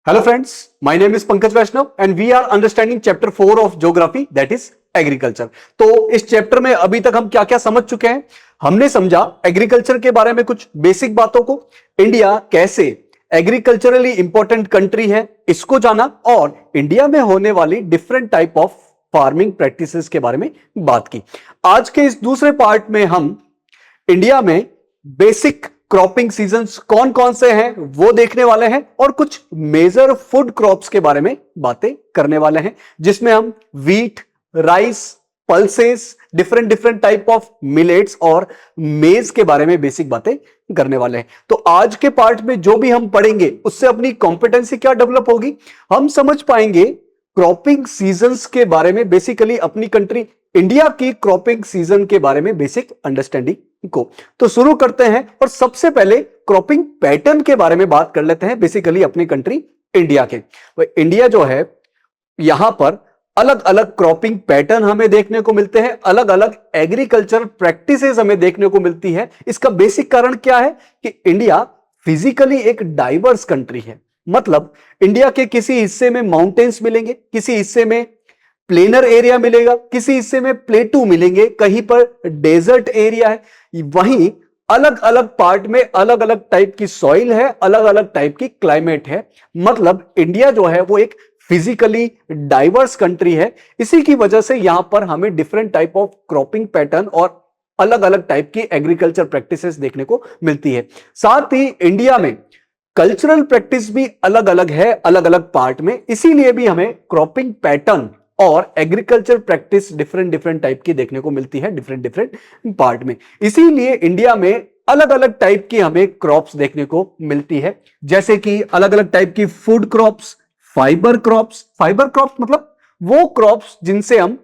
Hello friends, my name is Pankaj Vaishnav and we are understanding chapter 4 of geography that is agriculture. तो इस chapter में अभी तक हम क्या क्या समझ चुके हैं। हमने समझा एग्रीकल्चर के बारे में कुछ बेसिक बातों को, इंडिया कैसे एग्रीकल्चरली इंपॉर्टेंट कंट्री है इसको जाना, और इंडिया में होने वाली different type of farming practices के बारे में बात की। आज के इस दूसरे पार्ट में हम इंडिया में बेसिक क्रॉपिंग सीजन्स कौन कौन से हैं वो देखने वाले हैं और कुछ मेजर फूड क्रॉप्स के बारे में बातें करने वाले हैं, जिसमें हम wheat, rice, pulses, different type of millets और मेज के बारे में बेसिक बातें करने वाले हैं। तो आज के पार्ट में जो भी हम पढ़ेंगे उससे अपनी कॉम्पिटेंसी क्या डेवलप होगी, हम समझ पाएंगे क्रॉपिंग सीजन्स के बारे में, बेसिकली अपनी कंट्री इंडिया की क्रॉपिंग सीजन के बारे में बेसिक अंडरस्टैंडिंग को। तो शुरू करते हैं और सबसे पहले क्रॉपिंग पैटर्न के बारे में बात कर लेते हैं, बेसिकली अपनी कंट्री इंडिया के। तो इंडिया जो है, यहां पर अलग अलग क्रॉपिंग पैटर्न हमें देखने को मिलते हैं, अलग अलग एग्रीकल्चर प्रैक्टिसेस हमें देखने को मिलती है। इसका बेसिक कारण क्या है कि इंडिया फिजिकली एक डाइवर्स कंट्री है। मतलब इंडिया के किसी हिस्से में माउंटेन्स मिलेंगे, किसी हिस्से में प्लेनर एरिया मिलेगा, किसी हिस्से में प्लेटू मिलेंगे, कहीं पर डेजर्ट एरिया है। वहीं अलग अलग पार्ट में अलग अलग टाइप की सॉइल है, अलग अलग टाइप की क्लाइमेट है। मतलब इंडिया जो है वो एक फिजिकली डाइवर्स कंट्री है। इसी की वजह से यहां पर हमें different type of cropping pattern और अलग अलग टाइप की एग्रीकल्चर प्रैक्टिसेस देखने को मिलती है। साथ ही इंडिया में कल्चरल प्रैक्टिस भी अलग अलग है, अलग अलग पार्ट में। इसीलिए भी हमें क्रॉपिंग पैटर्न और एग्रीकल्चर प्रैक्टिस डिफरेंट टाइप की देखने को मिलती है डिफरेंट पार्ट में। इसीलिए इंडिया में अलग अलग टाइप की हमें क्रॉप्स देखने को मिलती है, जैसे कि अलग अलग टाइप की food crops, fibre crops. Fibre crops मतलब वो क्रॉप्स जिनसे हम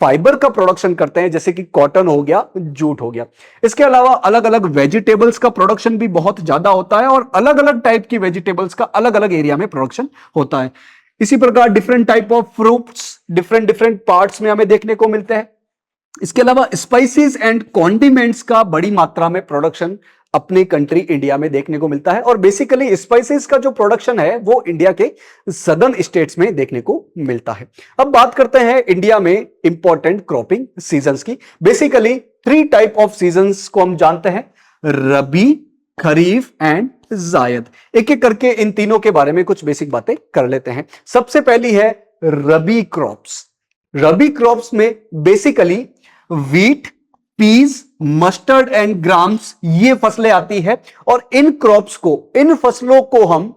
फाइबर का प्रोडक्शन करते हैं, जैसे कि कॉटन हो गया, जूट हो गया। इसके अलावा अलग अलग वेजिटेबल्स का प्रोडक्शन भी बहुत ज्यादा होता है और अलग अलग टाइप की वेजिटेबल्स का अलग अलग एरिया में प्रोडक्शन होता है। इसी प्रकार different type of fruits different parts में हमें देखने को मिलते हैं। इसके अलावा स्पाइसेस एंड कॉन्डिमेंट्स का बड़ी मात्रा में प्रोडक्शन अपनी कंट्री इंडिया में देखने को मिलता है। और बेसिकली स्पाइसेस का जो प्रोडक्शन है वो इंडिया के सदर्न स्टेट्स में देखने को मिलता है। अब बात करते हैं इंडिया में इंपॉर्टेंट क्रॉपिंग सीजन्स की। बेसिकली 3 टाइप ऑफ सीजन्स को हम जानते हैं, रबी, खरीफ एंड जायद। एक एक करके इन तीनों के बारे में कुछ बेसिक बातें कर लेते हैं। सबसे पहली है रबी क्रॉप्स। रबी क्रॉप्स में basically wheat, peas, mustard and grams ये फसलें आती है। और इन क्रॉप्स को, इन फसलों को हम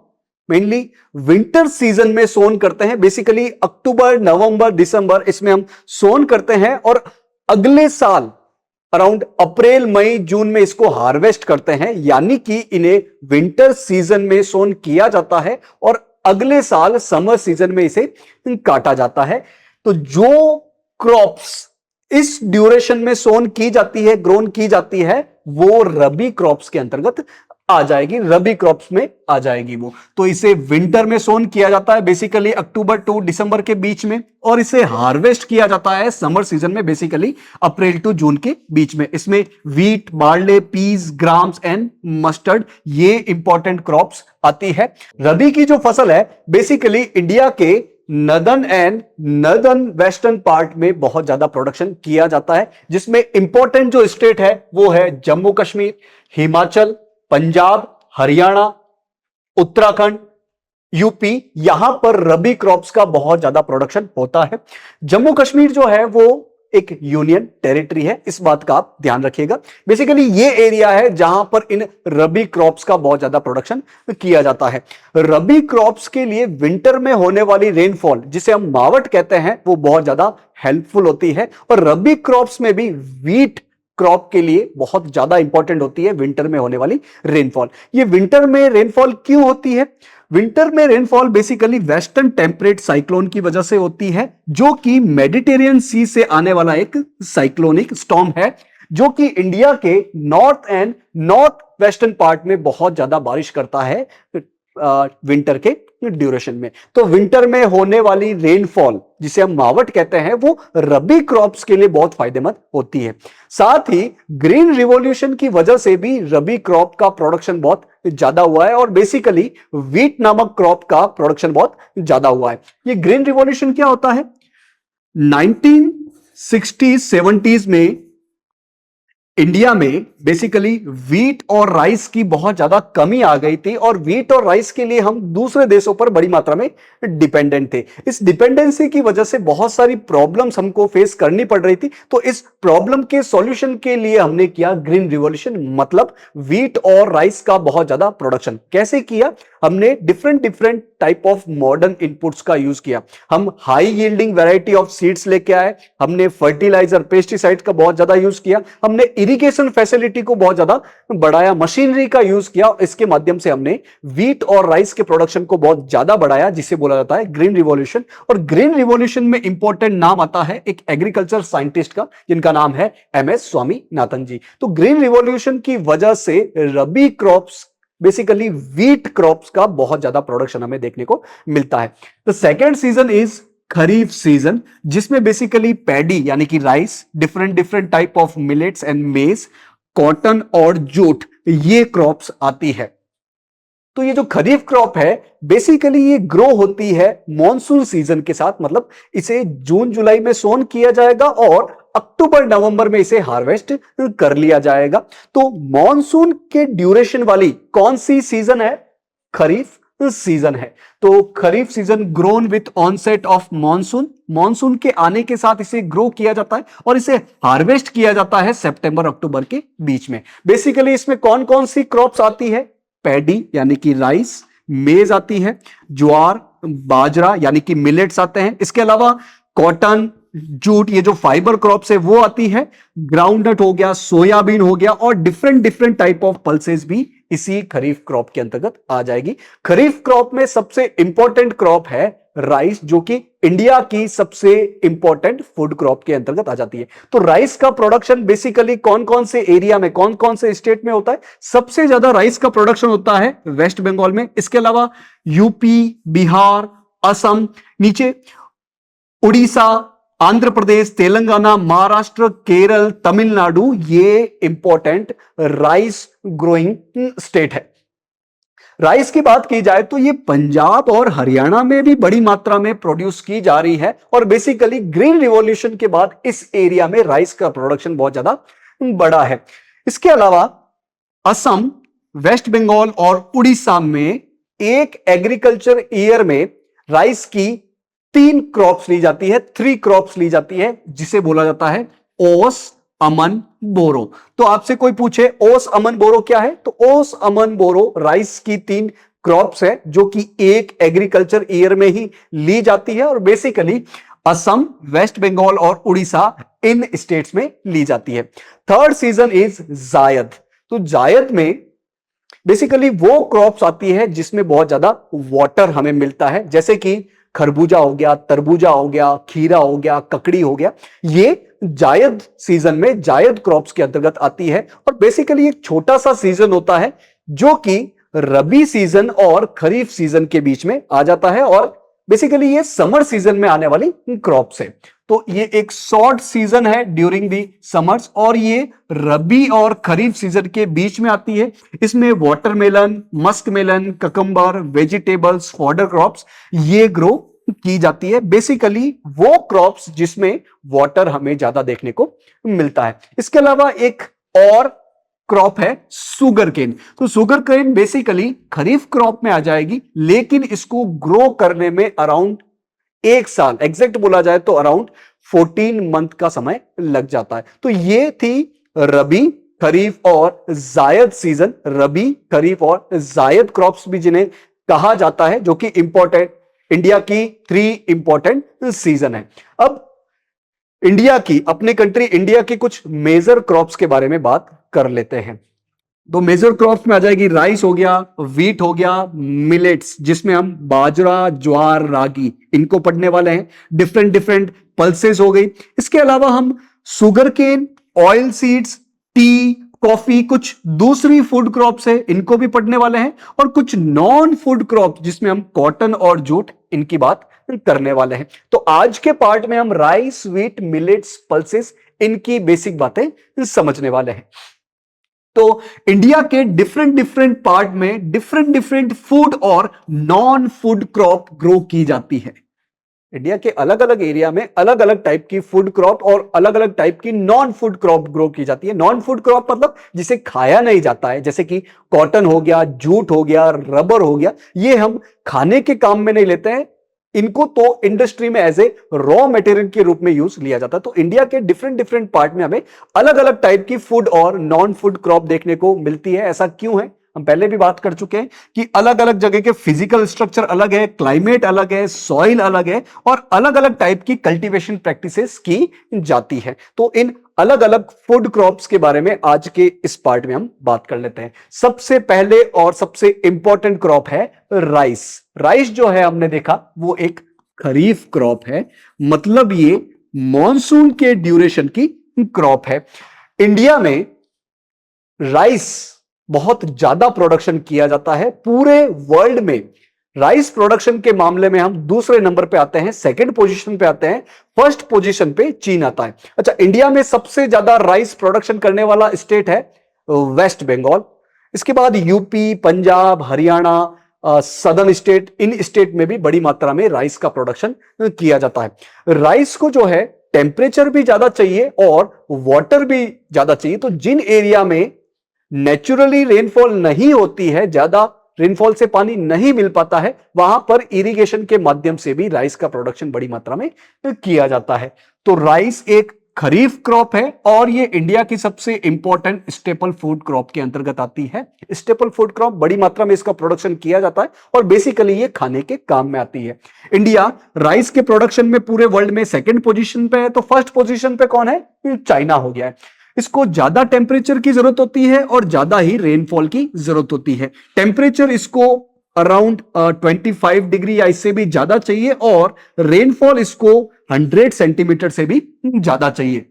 मेनली विंटर सीजन में सोन करते हैं। बेसिकली अक्टूबर, नवंबर, दिसंबर इसमें हम सोन करते हैं और अगले साल अराउंड अप्रैल, मई, जून में इसको हार्वेस्ट करते हैं। यानी कि इन्हें विंटर सीजन में सोन किया जाता है और अगले साल समर सीजन में इसे काटा जाता है। तो जो क्रॉप्स इस ड्यूरेशन में सोन की जाती है, ग्रोन की जाती है, वो रबी क्रॉप्स के अंतर्गत आ जाएगी, रबी क्रॉप्स में आ जाएगी वो। तो इसे विंटर में सोन किया जाता है बेसिकली अक्टूबर टू दिसंबर के बीच में, और इसे हार्वेस्ट किया जाता है समर सीजन में बेसिकली अप्रैल टू जून के बीच में। इसमें wheat, barley, peas, grams and mustard ये इंपॉर्टेंट क्रॉप्स आती है। रबी की जो फसल है बेसिकली इंडिया के नर्दर्न वेस्टर्न पार्ट में बहुत ज्यादा प्रोडक्शन किया जाता है, जिसमें इंपॉर्टेंट जो स्टेट है वो है जम्मू कश्मीर, हिमाचल, पंजाब, हरियाणा, उत्तराखंड, यूपी। यहां पर रबी क्रॉप्स का बहुत ज्यादा प्रोडक्शन होता है। जम्मू कश्मीर जो है वो एक यूनियन टेरिटरी है, इस बात का आप ध्यान रखिएगा। बेसिकली ये एरिया है जहां पर इन रबी क्रॉप्स का बहुत ज्यादा प्रोडक्शन किया जाता है। रबी क्रॉप्स के लिए विंटर में होने वाली रेनफॉल, जिसे हम मावट कहते हैं, वो बहुत ज्यादा हेल्पफुल होती है। और रबी क्रॉप्स में भी वीट क्रॉप के लिए बहुत ज्यादा इंपॉर्टेंट होती है विंटर में होने वाली रेनफॉल। ये विंटर में रेनफॉल क्यों होती है? विंटर में rainfall basically western temperate cyclone की वजह से होती है, जो कि मेडिटेरियन सी से आने वाला एक साइक्लोनिक स्टॉर्म है, जो कि इंडिया के north and north western part में बहुत ज्यादा बारिश करता है विंटर के ड्यूरेशन में। तो विंटर में होने वाली रेनफॉल जिसे हम मावट कहते हैं वो रबी क्रॉप्स के लिए बहुत फायदेमंद होती है। साथ ही ग्रीन रिवॉल्यूशन की वजह से भी रबी क्रॉप का प्रोडक्शन बहुत ज्यादा हुआ है और बेसिकली वीट नामक क्रॉप का प्रोडक्शन बहुत ज्यादा हुआ है। ये ग्रीन रिवॉल्यूशन क्या होता है? 1960s 70s में इंडिया में बेसिकली वीट और राइस की बहुत ज्यादा कमी आ गई थी और वीट और राइस के लिए हम दूसरे देशों पर बड़ी मात्रा में डिपेंडेंट थे। इस डिपेंडेंसी की वजह से बहुत सारी प्रॉब्लम्स हमको फेस करनी पड़ रही थी। तो इस प्रॉब्लम के सॉल्यूशन के लिए हमने किया ग्रीन रिवॉल्यूशन, मतलब वीट और राइस का बहुत ज्यादा प्रोडक्शन। कैसे किया? हमने different type of modern inputs का यूज किया। हम high yielding variety of seeds लेके आए, हमने फर्टिलाइजर पेस्टिसाइड्स का बहुत ज्यादा यूज किया, हमने इरिगेशन फैसिलिटी को बहुत ज्यादा बढ़ाया, मशीनरी का यूज किया। इसके माध्यम से हमने वीट और राइस के प्रोडक्शन को बहुत ज्यादा बढ़ाया, जिसे बोला जाता है ग्रीन रिवॉल्यूशन। और ग्रीन रिवॉल्यूशन में इंपॉर्टेंट नाम आता है एक एग्रीकल्चर साइंटिस्ट का, जिनका नाम है MS स्वामीनाथन जी। तो ग्रीन रिवॉल्यूशन की वजह से रबी क्रॉप्स, बेसिकली वीट क्रॉप्स का बहुत ज्यादा प्रोडक्शन हमें देखने को मिलता है। The second season is kharif season, जिसमें बेसिकली पैडी यानी कि rice, different type of millets and मेज, कॉटन और जूट, ये क्रॉप्स आती है। तो ये जो खरीफ क्रॉप है बेसिकली ये ग्रो होती है मॉनसून सीजन के साथ, मतलब इसे जून जुलाई में सोन किया जाएगा और अक्टूबर नवंबर में इसे हार्वेस्ट कर लिया जाएगा। तो मॉनसून के ड्यूरेशन वाली कौन सी सीजन है? खरीफ सीजन है। तो kharif season grown with onset of monsoon, monsoon के आने के साथ इसे ग्रो किया जाता है और इसे हार्वेस्ट किया जाता है सितंबर अक्टूबर के बीच में। बेसिकली इसमें कौन कौन सी क्रॉप्स आती है? पैडी यानी कि राइस, मेज आती है, ज्वार, बाजरा यानी कि मिलेट्स आते हैं। इसके अलावा कॉटन, जूट, ये जो फाइबर क्रॉप्स है वो आती है, ग्राउंडनट हो गया, सोयाबीन हो गया और डिफरेंट टाइप ऑफ पल्सेस भी इसी खरीफ क्रॉप के अंतर्गत आ जाएगी। खरीफ क्रॉप में सबसे इंपॉर्टेंट क्रॉप है राइस, जो कि इंडिया की सबसे इंपॉर्टेंट फूड क्रॉप के अंतर्गत आ जाती है। तो राइस का प्रोडक्शन बेसिकली कौन कौन से एरिया में, कौन कौन से स्टेट में होता है? सबसे ज्यादा राइस का प्रोडक्शन होता है वेस्ट बंगाल में। इसके अलावा यूपी, बिहार, असम, नीचे उड़ीसा, आंध्र प्रदेश, तेलंगाना, महाराष्ट्र, केरल, तमिलनाडु, ये इंपॉर्टेंट राइस ग्रोइंग स्टेट है। राइस की बात की जाए तो ये पंजाब और हरियाणा में भी बड़ी मात्रा में प्रोड्यूस की जा रही है और बेसिकली ग्रीन रिवॉल्यूशन के बाद इस एरिया में राइस का प्रोडक्शन बहुत ज्यादा बड़ा है। इसके अलावा असम, वेस्ट बंगाल और उड़ीसा में एक एग्रीकल्चर ईयर में राइस की 3 क्रॉप्स ली जाती है, 3 क्रॉप्स ली जाती है, जिसे बोला जाता है ओस, अमन, बोरो। तो आपसे कोई पूछे ओस, अमन, बोरो क्या है? तो ओस, अमन, बोरो राइस की 3 क्रॉप्स है जो कि एक एग्रीकल्चर ईयर में ही ली जाती है और बेसिकली असम, वेस्ट बंगाल और उड़ीसा इन स्टेट्स में ली जाती है। थर्ड सीजन इज जायद। तो जायद में बेसिकली वो क्रॉप्स आती है जिसमें बहुत ज्यादा वाटर हमें मिलता है, जैसे कि खरबूजा हो गया, तरबूजा हो गया, खीरा हो गया, ककड़ी हो गया। ये जायद सीजन में जायद क्रॉप्स के अंतर्गत आती है और बेसिकली एक छोटा सा सीजन होता है जो कि रबी सीजन और खरीफ सीजन के बीच में आ जाता है और बेसिकली ये समर सीजन में आने वाली क्रॉप्स है। तो ये एक शॉर्ट सीजन है ड्यूरिंग दी समर्स और ये रबी और खरीफ सीजन के बीच में आती है। इसमें watermelon, muskmelon, cucumber, vegetables, fodder crops ये ग्रो की जाती है। बेसिकली वो क्रॉप्स जिसमें वाटर हमें ज्यादा देखने को मिलता है। इसके अलावा एक और क्रॉप है सुगर केन। तो सुगर केन बेसिकली खरीफ क्रॉप में आ जाएगी, लेकिन इसको ग्रो करने में अराउंड 1 साल, एग्जैक्ट बोला जाए तो अराउंड 14 मंथ का समय लग जाता है। तो ये थी रबी, खरीफ और जायद सीजन। रबी, खरीफ और जायद क्रॉप्स भी जिन्हें कहा जाता है, जो कि इंपॉर्टेंट इंडिया की 3 इंपॉर्टेंट सीजन है। अब इंडिया की, अपने कंट्री इंडिया की कुछ मेजर क्रॉप्स के बारे में बात कर लेते हैं। तो मेजर क्रॉप्स में आ जाएगी राइस हो गया, वीट हो गया, मिलेट्स जिसमें हम बाजरा, ज्वार, रागी इनको पढ़ने वाले हैं, डिफरेंट पल्सेस हो गई। इसके अलावा हम sugarcane, oilseeds, tea, coffee, कुछ दूसरी फूड क्रॉप्स है, इनको भी पढ़ने वाले हैं, और कुछ नॉन फूड क्रॉप जिसमें हम कॉटन और जूट, इनकी बात करने वाले हैं। तो आज के पार्ट में हम राइस, व्हीट, मिलेट्स, पल्सेस, इनकी बेसिक बातें समझने वाले हैं। तो इंडिया के डिफरेंट डिफरेंट पार्ट में डिफरेंट डिफरेंट फूड और नॉन फूड क्रॉप ग्रो की जाती है। इंडिया के अलग अलग एरिया में अलग अलग टाइप की फूड क्रॉप और अलग अलग टाइप की नॉन फूड क्रॉप ग्रो की जाती है। नॉन फूड क्रॉप मतलब जिसे खाया नहीं जाता है, जैसे कि कॉटन हो गया, जूट हो गया, रबर हो गया, ये हम खाने के काम में नहीं लेते हैं, इनको तो इंडस्ट्री में एज ए रॉ मटेरियल के रूप में यूज लिया जाता है। तो इंडिया के डिफरेंट डिफरेंट पार्ट में हमें अलग अलग टाइप की फूड और नॉन फूड क्रॉप देखने को मिलती है। ऐसा क्यों है, हम पहले भी बात कर चुके हैं कि अलग अलग जगह के फिजिकल स्ट्रक्चर अलग है, क्लाइमेट अलग है, सॉइल अलग है, और अलग अलग टाइप की कल्टीवेशन प्रैक्टिसेस की जाती है। तो इन अलग अलग फूड क्रॉप्स के बारे में आज के इस पार्ट में हम बात कर लेते हैं। सबसे पहले और सबसे इंपॉर्टेंट क्रॉप है राइस। राइस जो है हमने देखा वो एक खरीफ क्रॉप है, मतलब ये मॉनसून के ड्यूरेशन की क्रॉप है। इंडिया में राइस बहुत ज्यादा प्रोडक्शन किया जाता है। पूरे वर्ल्ड में राइस प्रोडक्शन के मामले में हम दूसरे नंबर पे आते हैं, सेकंड पोजीशन पे आते हैं, फर्स्ट पोजीशन पे चीन आता है। अच्छा, इंडिया में सबसे ज्यादा राइस प्रोडक्शन करने वाला स्टेट है वेस्ट बंगाल, इसके बाद UP, Punjab, Haryana, southern state, इन स्टेट में भी बड़ी मात्रा में राइस का प्रोडक्शन किया जाता है। राइस को जो है टेम्परेचर भी ज्यादा चाहिए और वाटर भी ज्यादा चाहिए। तो जिन एरिया में नेचुरली रेनफॉल नहीं होती है, ज्यादा रेनफॉल से पानी नहीं मिल पाता है, वहां पर इरिगेशन के माध्यम से भी राइस का प्रोडक्शन बड़ी मात्रा में किया जाता है। तो राइस एक खरीफ क्रॉप है और ये इंडिया की सबसे इंपॉर्टेंट स्टेपल फूड क्रॉप के अंतर्गत आती है। स्टेपल फूड क्रॉप, बड़ी मात्रा में इसका प्रोडक्शन किया जाता है और बेसिकली ये खाने के काम में आती है। इंडिया राइस के प्रोडक्शन में पूरे वर्ल्ड में सेकंड पोजीशन पे है। तो फर्स्ट पोजीशन पे कौन है, चाइना हो गया है। इसको ज्यादा टेम्परेचर की जरूरत होती है और ज्यादा ही रेनफॉल की जरूरत होती है। टेम्परेचर इसको अराउंड 25 डिग्री या इससे भी ज्यादा चाहिए और रेनफॉल इसको 100 सेंटीमीटर से भी ज्यादा चाहिए।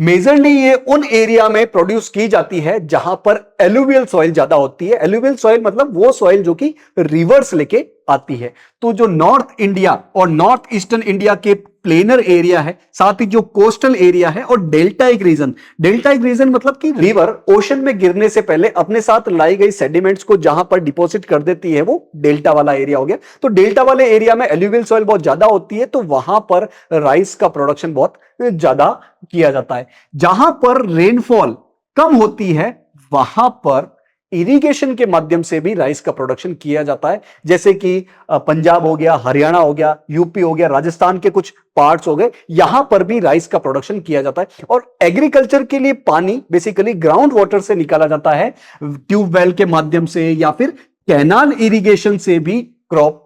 मेजरली ये उन एरिया में प्रोड्यूस की जाती है जहां पर एलुवियल सॉइल ज्यादा होती है। एलुवियल सॉइल मतलब वो सॉइल जो कि रिवर्स लेके आती है। तो जो नॉर्थ इंडिया और नॉर्थ ईस्टर्न इंडिया के प्लेनर एरिया है, साथ ही जो कोस्टल एरिया है और डेल्टाइक रीजन, डेल्टाइक रीजन मतलब कि रिवर ओशन में गिरने से पहले अपने साथ लाई गई सेडिमेंट्स को जहां पर डिपॉजिट कर देती है, वो डेल्टा वाला एरिया हो गया। तो डेल्टा वाले एरिया में एलुवियल सॉइल बहुत ज्यादा होती है, तो वहां पर राइस का प्रोडक्शन बहुत ज्यादा किया जाता है। जहां पर रेनफॉल कम होती है वहां पर इरिगेशन के माध्यम से भी राइस का प्रोडक्शन किया जाता है, जैसे कि पंजाब हो गया, हरियाणा हो गया, यूपी हो गया, राजस्थान के कुछ पार्ट्स हो गए, यहां पर भी राइस का प्रोडक्शन किया जाता है। और एग्रीकल्चर के लिए पानी बेसिकली ग्राउंड वाटर से निकाला जाता है, ट्यूबवेल के माध्यम से या फिर कैनाल इरिगेशन से भी क्रॉप,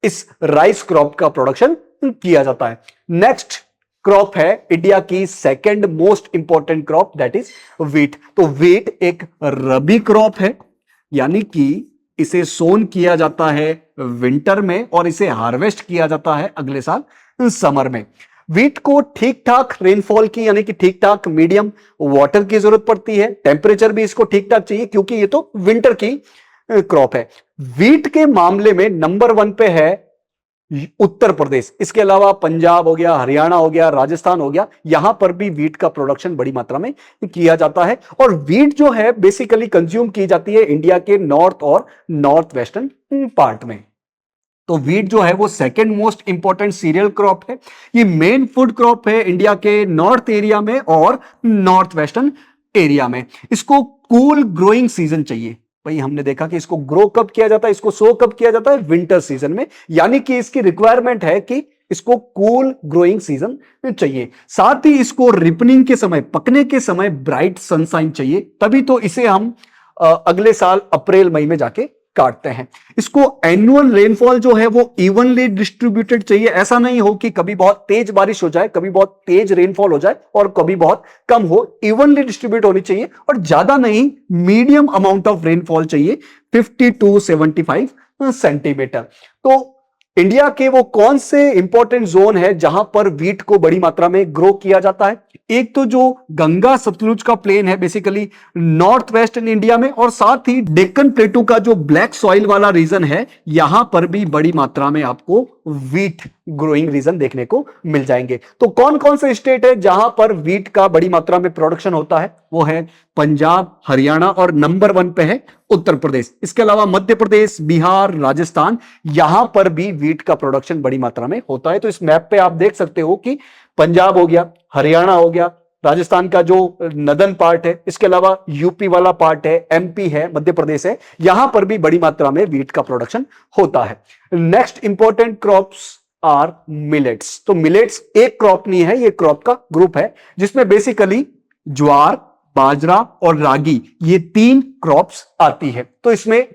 इस राइस क्रॉप का प्रोडक्शन किया जाता है। नेक्स्ट क्रॉप है इंडिया की second most important crop, that is wheat. तो व्हीट एक रबी क्रॉप है, यानी कि इसे सोन किया जाता है विंटर में और इसे हार्वेस्ट किया जाता है अगले साल समर में। व्हीट को ठीक ठाक रेनफॉल की यानी कि ठीक ठाक मीडियम वाटर की जरूरत पड़ती है, टेम्परेचर भी इसको ठीक ठाक चाहिए क्योंकि ये तो विंटर की क्रॉप है। व्हीट के मामले में नंबर 1 पे है उत्तर प्रदेश, इसके अलावा पंजाब हो गया, हरियाणा हो गया, राजस्थान हो गया, यहां पर भी व्हीट का प्रोडक्शन बड़ी मात्रा में किया जाता है। और व्हीट जो है बेसिकली कंज्यूम की जाती है इंडिया के नॉर्थ और नॉर्थ वेस्टर्न पार्ट में। तो व्हीट जो है वो second most important cereal crop है। ये मेन फूड क्रॉप है इंडिया के नॉर्थ एरिया में और नॉर्थ वेस्टर्न एरिया में। इसको कूल ग्रोइंग सीजन चाहिए। भाई हमने देखा कि इसको ग्रो कब किया जाता है, इसको सो कब किया जाता है, विंटर सीजन में, यानी कि इसकी रिक्वायरमेंट है कि इसको कूल ग्रोइंग सीजन चाहिए। साथ ही इसको रिपनिंग के समय, पकने के समय ब्राइट सनशाइन चाहिए, तभी तो इसे हम अगले साल अप्रैल मई में जाके काटते हैं। इसको एनुअल रेनफॉल जो है वो इवनली डिस्ट्रीब्यूटेड चाहिए। ऐसा नहीं हो कि कभी बहुत तेज बारिश हो जाए, कभी बहुत तेज रेनफॉल हो जाए और कभी बहुत कम हो। इवनली डिस्ट्रीब्यूट होनी चाहिए और ज्यादा नहीं, मीडियम अमाउंट ऑफ रेनफॉल चाहिए, 50 to 75 सेंटीमीटर। तो इंडिया के वो कौन से इंपॉर्टेंट जोन है जहां पर वीट को बड़ी मात्रा में ग्रो किया जाता है? एक तो जो गंगा सतलुज का प्लेन है basically north west in India में, और साथ ही डेक्कन प्लेटू का जो ब्लैक सॉइल वाला रीजन है, यहां पर भी बड़ी मात्रा में आपको वीट ग्रोइंग रीजन देखने को मिल जाएंगे। तो कौन कौन से स्टेट है जहां पर वीट का बड़ी मात्रा में प्रोडक्शन होता है? वो है पंजाब, हरियाणा, और नंबर 1 पे है उत्तर प्रदेश। इसके अलावा मध्य प्रदेश, बिहार, राजस्थान, यहां पर भी वीट का प्रोडक्शन बड़ी मात्रा में होता है। तो इस मैप पे आप देख सकते हो कि पंजाब हो गया, हरियाणा हो गया, राजस्थान का जो नदन पार्ट है, इसके अलावा यूपी वाला पार्ट है, एमपी है, मध्य प्रदेश है, यहां पर भी बड़ी मात्रा में वीट का प्रोडक्शन होता है। Next important crops are millets. तो मिलेट्स एक क्रॉप नहीं है, ये क्रॉप का ग्रुप है जिसमें बेसिकली ज्वार, बाजरा और रागी, ये 3 क्रॉप्स आती है। तो इसमें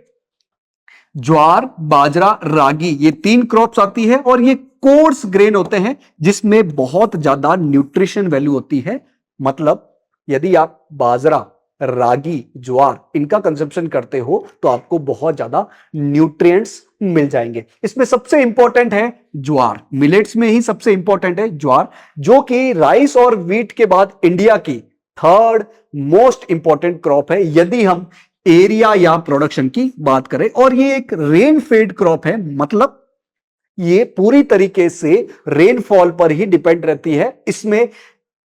ज्वार, बाजरा, रागी, ये 3 क्रॉप्स आती है और ये कोर्स ग्रेन होते हैं जिसमें बहुत ज्यादा न्यूट्रिशन वैल्यू होती है। मतलब यदि आप बाजरा, रागी, ज्वार इनका कंजप्शन करते हो तो आपको बहुत ज्यादा न्यूट्रिएंट्स मिल जाएंगे। इसमें सबसे इंपॉर्टेंट है ज्वार, मिलेट्स में ही सबसे इंपॉर्टेंट है ज्वार, जो कि राइस और व्हीट के बाद इंडिया की 3rd मोस्ट इंपॉर्टेंट क्रॉप है यदि हम एरिया या प्रोडक्शन की बात करें। और ये एक रेन फेड क्रॉप है, मतलब ये पूरी तरीके से रेनफॉल पर ही डिपेंड रहती है। इसमें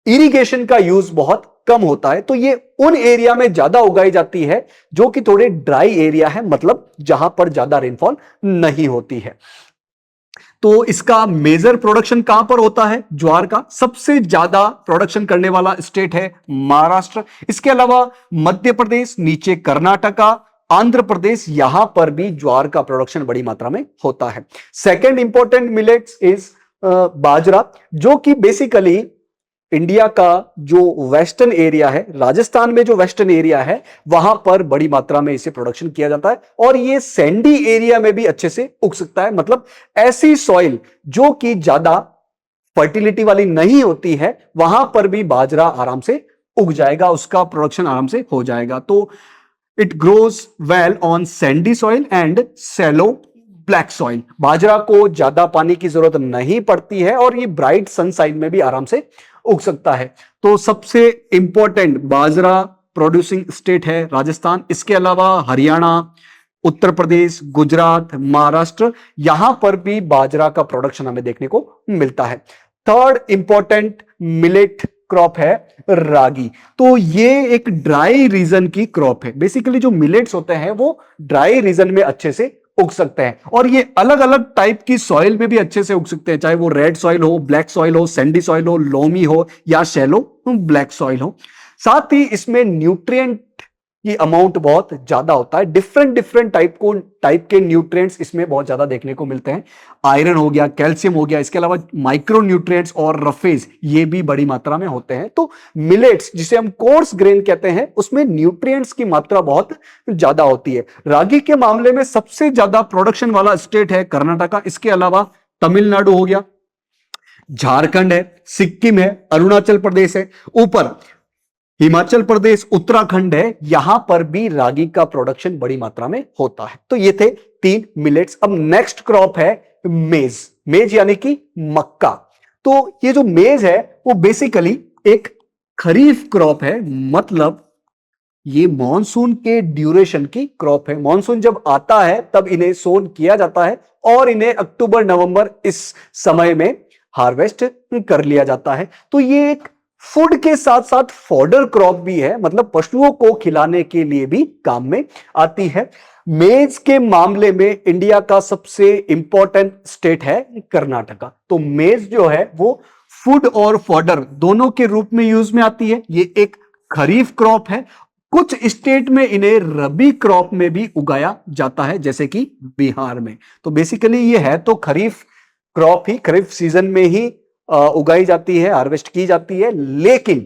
इरिगेशन का यूज बहुत कम होता है, तो ये उन एरिया में ज्यादा उगाई जाती है जो कि थोड़े ड्राई एरिया है, मतलब जहां पर ज्यादा रेनफॉल नहीं होती है। तो इसका मेजर प्रोडक्शन कहां पर होता है? ज्वार का सबसे ज्यादा प्रोडक्शन करने वाला स्टेट है महाराष्ट्र। इसके अलावा मध्य प्रदेश, नीचे कर्नाटका, आंध्र प्रदेश, यहां पर भी ज्वार का प्रोडक्शन बड़ी मात्रा में होता है। सेकेंड इंपॉर्टेंट मिलेट्स इज बाजरा, जो कि बेसिकली इंडिया का जो वेस्टर्न एरिया है, राजस्थान में जो वेस्टर्न एरिया है, वहां पर बड़ी मात्रा में इसे प्रोडक्शन किया जाता है और ये सैंडी एरिया में भी अच्छे से उग सकता है। मतलब ऐसी सॉइल जो कि ज्यादा फर्टिलिटी वाली नहीं होती है, वहां पर भी बाजरा आराम से उग जाएगा, उसका प्रोडक्शन आराम से हो जाएगा। तो it grows well on sandy soil and shallow black soil. बाजरा को ज्यादा पानी की जरूरत नहीं पड़ती है और ये ब्राइट सनसाइन में भी आराम से उग सकता है। तो सबसे इंपॉर्टेंट बाजरा प्रोड्यूसिंग स्टेट है राजस्थान। इसके अलावा हरियाणा, उत्तर प्रदेश, गुजरात, महाराष्ट्र, यहां पर भी बाजरा का प्रोडक्शन हमें देखने को मिलता है। थर्ड इंपॉर्टेंट मिलेट क्रॉप है रागी। तो ये एक ड्राई रीजन की क्रॉप है। बेसिकली जो मिलेट्स होते हैं वो ड्राई रीजन में अच्छे से उग सकते हैं और ये अलग अलग टाइप की सॉइल में भी अच्छे से उग सकते हैं, चाहे वो रेड सॉइल हो, ब्लैक सॉइल हो, सैंडी सॉइल हो, लोमी हो या शैलो ब्लैक सॉइल हो। साथ ही इसमें न्यूट्रिएंट की अमाउंट बहुत ज्यादा होता है। डिफरेंट डिफरेंट टाइप के न्यूट्रिएंट्स इसमें बहुत ज्यादा देखने को मिलते हैं। आयरन हो गया, कैल्शियम हो गया, इसके अलावा माइक्रो न्यूट्रिएंट्स और रफेज, ये भी बड़ी मात्रा में होते हैं। तो मिलेट्स जिसे हम कोर्स ग्रेन कहते हैं, उसमें न्यूट्रिएंट्स की मात्रा बहुत ज्यादा होती है। रागी के मामले में सबसे ज्यादा प्रोडक्शन वाला स्टेट है कर्नाटका। इसके अलावा तमिलनाडु हो गया, झारखंड है, सिक्किम है, अरुणाचल प्रदेश है, ऊपर हिमाचल प्रदेश, उत्तराखंड है, यहां पर भी रागी का प्रोडक्शन बड़ी मात्रा में होता है। तो ये थे 3 मिलेट्स। अब नेक्स्ट क्रॉप है मेज। मेज यानी कि मक्का। तो ये जो मेज है वो बेसिकली एक खरीफ क्रॉप है, मतलब ये मॉनसून के ड्यूरेशन की क्रॉप है। मॉनसून जब आता है तब इन्हें सोन किया जाता है और इन्हें अक्टूबर नवंबर इस समय में हार्वेस्ट कर लिया जाता है। तो ये एक फूड के साथ साथ फॉडर क्रॉप भी है, मतलब पशुओं को खिलाने के लिए भी काम में आती है। मेज के मामले में इंडिया का सबसे इंपॉर्टेंट स्टेट है कर्नाटका। तो मेज जो है वो फूड और फॉडर दोनों के रूप में यूज में आती है। ये एक खरीफ क्रॉप है। कुछ स्टेट में इन्हें रबी क्रॉप में भी उगाया जाता है, जैसे कि बिहार में। तो बेसिकली ये है तो खरीफ क्रॉप ही, खरीफ सीजन में ही उगाई जाती है, हार्वेस्ट की जाती है। लेकिन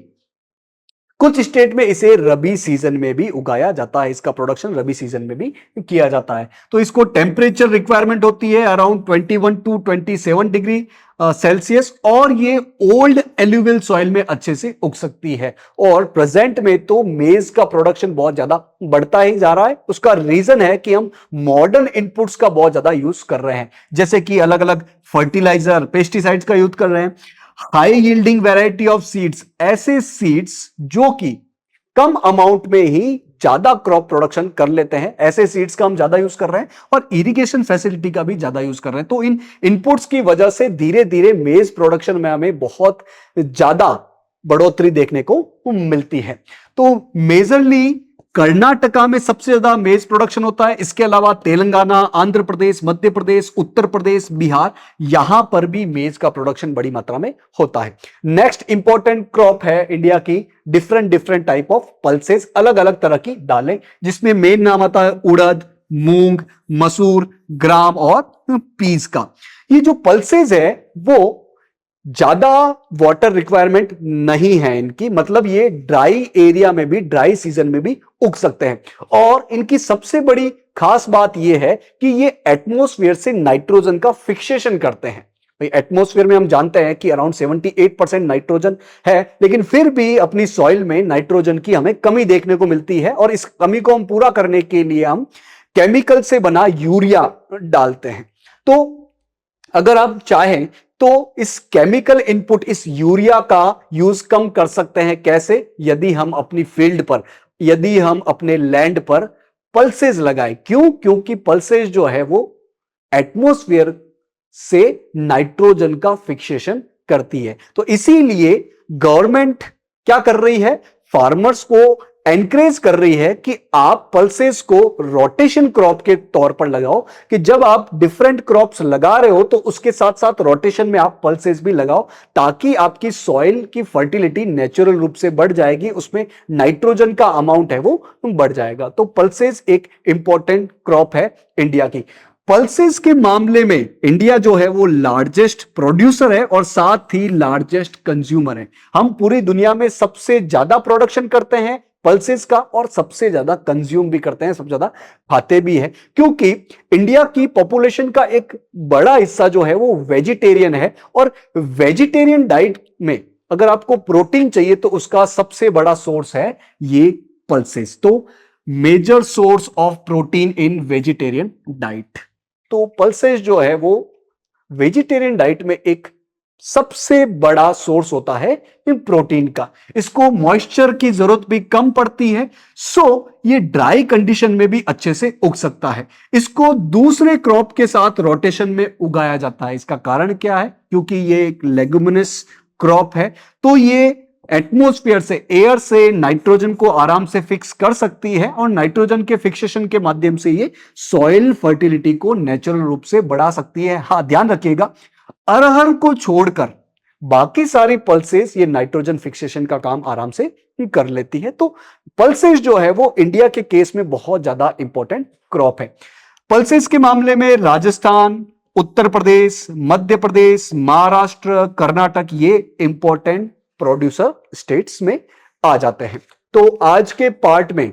कुछ स्टेट में इसे रबी सीजन में भी उगाया जाता है, इसका प्रोडक्शन रबी सीजन में भी किया जाता है। तो इसको टेम्परेचर रिक्वायरमेंट होती है अराउंड 21 टू 27 डिग्री सेल्सियस, और ये ओल्ड एल्यूवियल सॉइल में अच्छे से उग सकती है। और प्रेजेंट में तो मेज का प्रोडक्शन बहुत ज्यादा बढ़ता ही जा रहा है। उसका रीजन है कि हम मॉडर्न इनपुट्स का बहुत ज्यादा यूज कर रहे हैं, जैसे कि अलग अलग फर्टिलाइजर, पेस्टिसाइड्स का यूज कर रहे हैं। High yielding variety of seeds, ऐसे सीड्स जो कि कम अमाउंट में ही ज्यादा क्रॉप प्रोडक्शन कर लेते हैं, ऐसे सीड्स का हम ज्यादा यूज कर रहे हैं, और इरिगेशन फैसिलिटी का भी ज्यादा यूज कर रहे हैं। तो इन इनपुट्स की वजह से धीरे धीरे मेज प्रोडक्शन में हमें बहुत ज्यादा बढ़ोतरी देखने को मिलती है। तो मेजरली कर्नाटका में सबसे ज्यादा मेज प्रोडक्शन होता है। इसके अलावा तेलंगाना, आंध्र प्रदेश, मध्य प्रदेश, उत्तर प्रदेश, बिहार, यहां पर भी मेज का प्रोडक्शन बड़ी मात्रा में होता है। नेक्स्ट इंपॉर्टेंट क्रॉप है इंडिया की different different type of pulses, अलग अलग तरह की दालें, जिसमें मेन नाम आता है उड़द, मूंग, मसूर, ग्राम और पीस का। ये जो पल्सेस है वो ज्यादा वाटर रिक्वायरमेंट नहीं है इनकी, मतलब ये ड्राई एरिया में भी, ड्राई सीजन में भी उग सकते हैं। और इनकी सबसे बड़ी खास बात यह है कि ये एटमॉस्फेयर से नाइट्रोजन का फिक्सेशन करते हैं। भाई एटमॉस्फेयर में हम जानते हैं कि अराउंड 78% नाइट्रोजन है, लेकिन फिर भी अपनी सॉइल में नाइट्रोजन की हमें कमी देखने को मिलती है, और इस कमी को हम पूरा करने के लिए हम केमिकल से बना यूरिया डालते हैं। तो अगर आप चाहें तो इस केमिकल इनपुट, इस यूरिया का यूज कम कर सकते हैं। कैसे? यदि हम अपनी फील्ड पर, यदि हम अपने लैंड पर पल्सेस लगाएं। क्यों? क्योंकि पल्सेस जो है वो एटमॉस्फेयर से नाइट्रोजन का फिक्सेशन करती है। तो इसीलिए गवर्नमेंट क्या कर रही है? फार्मर्स को एनकरेज कर रही है कि आप पल्सेस को रोटेशन क्रॉप के तौर पर लगाओ, कि जब आप डिफरेंट क्रॉप्स लगा रहे हो तो उसके साथ साथ रोटेशन में आप पल्सेस भी लगाओ, ताकि आपकी सॉइल की फर्टिलिटी नेचुरल रूप से बढ़ जाएगी, उसमें नाइट्रोजन का अमाउंट है वो बढ़ जाएगा। तो पल्सेस एक इंपॉर्टेंट क्रॉप है इंडिया की। पल्सेस के मामले में इंडिया जो है वो लार्जेस्ट प्रोड्यूसर है और साथ ही लार्जेस्ट कंज्यूमर है। हम पूरी दुनिया में सबसे ज्यादा प्रोडक्शन करते हैं पल्सेस का, और सबसे ज्यादा कंज्यूम भी करते हैं, सबसे ज्यादा खाते भी हैं, क्योंकि इंडिया की पॉपुलेशन का एक बड़ा हिस्सा जो है वो वेजिटेरियन है। और वेजिटेरियन डाइट में अगर आपको प्रोटीन चाहिए तो उसका सबसे बड़ा सोर्स है ये पल्सेस। तो major source of protein in vegetarian diet. तो पल्सेस जो है वो वेजिटेरियन डाइट में एक सबसे बड़ा सोर्स होता है इन प्रोटीन का। इसको मॉइस्चर की जरूरत भी कम पड़ती है, सो ये ड्राई कंडीशन में भी अच्छे से उग सकता है। इसको दूसरे क्रॉप के साथ रोटेशन में उगाया जाता है। इसका कारण क्या है? क्योंकि ये एक लेगुमिनस क्रॉप है, तो ये एटमॉस्फेयर से, एयर से नाइट्रोजन को आराम से फिक्स कर सकती है, और नाइट्रोजन के फिक्सेशन के माध्यम से ये सॉइल फर्टिलिटी को नेचुरल रूप से बढ़ा सकती है। हाँ, ध्यान रखिएगा, अरहर को छोड़कर बाकी सारी पल्सेस ये नाइट्रोजन फिक्सेशन का काम आराम से कर लेती है। तो पल्सेस जो है वो इंडिया के केस में बहुत ज्यादा इंपॉर्टेंट क्रॉप है। पल्सेस के मामले में राजस्थान, उत्तर प्रदेश, मध्य प्रदेश, महाराष्ट्र, कर्नाटक, ये इंपॉर्टेंट प्रोड्यूसर स्टेट्स में आ जाते हैं। तो आज के पार्ट में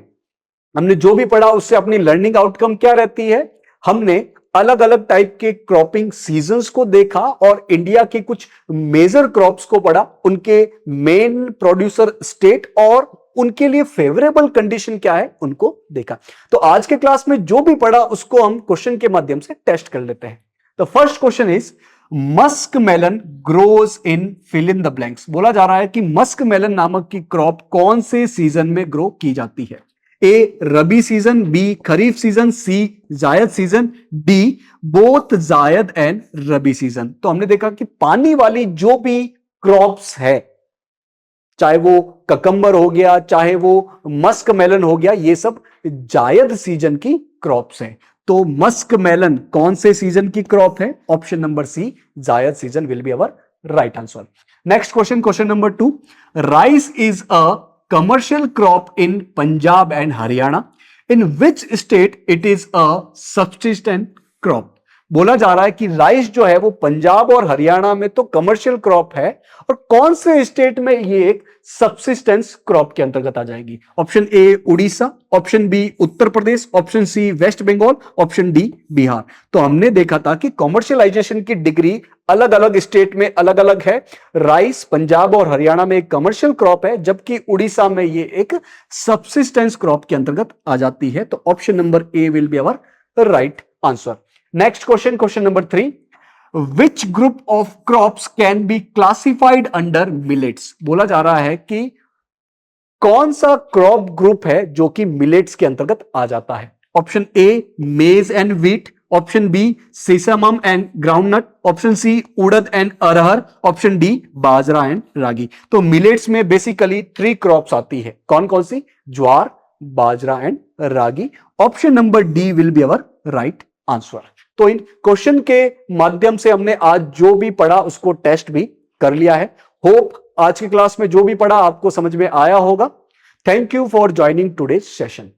हमने जो भी पढ़ा उससे अपनी लर्निंग आउटकम क्या रहती है? हमने अलग अलग टाइप के क्रॉपिंग सीजन्स को देखा और इंडिया के कुछ मेजर क्रॉप्स को पढ़ा, उनके मेन प्रोड्यूसर स्टेट और उनके लिए फेवरेबल कंडीशन क्या है उनको देखा। तो आज के क्लास में जो भी पढ़ा उसको हम क्वेश्चन के माध्यम से टेस्ट कर लेते हैं। The first question is muskmelon grows in fill in the blanks. बोला जा रहा है कि मस्क मेलन नामक की क्रॉप कौन से सीजन में ग्रो की जाती है? ए रबी सीजन, बी खरीफ सीजन, सी जायद सीजन, डी बोथ जायद एंड रबी सीजन। तो हमने देखा कि पानी वाली जो भी क्रॉप्स है, चाहे वो ककंबर हो गया, चाहे वो मस्क मेलन हो गया, ये सब जायद सीजन की क्रॉप्स हैं। तो मस्क मेलन कौन से सीजन की क्रॉप है? ऑप्शन नंबर सी, जायद season will be our right answer. Next question, question number 2, rice is a commercial crop in Punjab and Haryana. In which state it is a subsistence crop? बोला जा रहा है कि rice जो है वो पंजाब और हरियाणा में तो कमर्शियल क्रॉप है, और कौन से स्टेट में ये एक सबसिस्टेंस क्रॉप के अंतर्गत आ जाएगी? Option A Orissa, option B Uttar Pradesh, option C West Bengal, option D Bihar. तो हमने देखा था कि कॉमर्शियलाइजेशन की डिग्री अलग अलग स्टेट में अलग अलग है। राइस पंजाब और हरियाणा में एक कमर्शियल क्रॉप है, जबकि उड़ीसा में ये एक सबसिस्टेंस क्रॉप के अंतर्गत आ जाती है। तो option number A will be our right answer. Next question, question number 3, which group of crops can be classified under millets? बोला जा रहा है कि कौन सा क्रॉप ग्रुप है जो कि मिलेट्स के अंतर्गत आ जाता है? Option A maize and wheat, option B sesamum and groundnut, option C urad and arhar, option D bajra and ragi. तो मिलेट्स में बेसिकली 3 क्रॉप्स आती है, कौन कौन सी? Jowar, bajra and ragi. Option number D will be our right answer. तो इन क्वेश्चन के माध्यम से हमने आज जो भी पढ़ा उसको टेस्ट भी कर लिया है। होप आज की क्लास में जो भी पढ़ा आपको समझ में आया होगा। Thank you for joining today's session.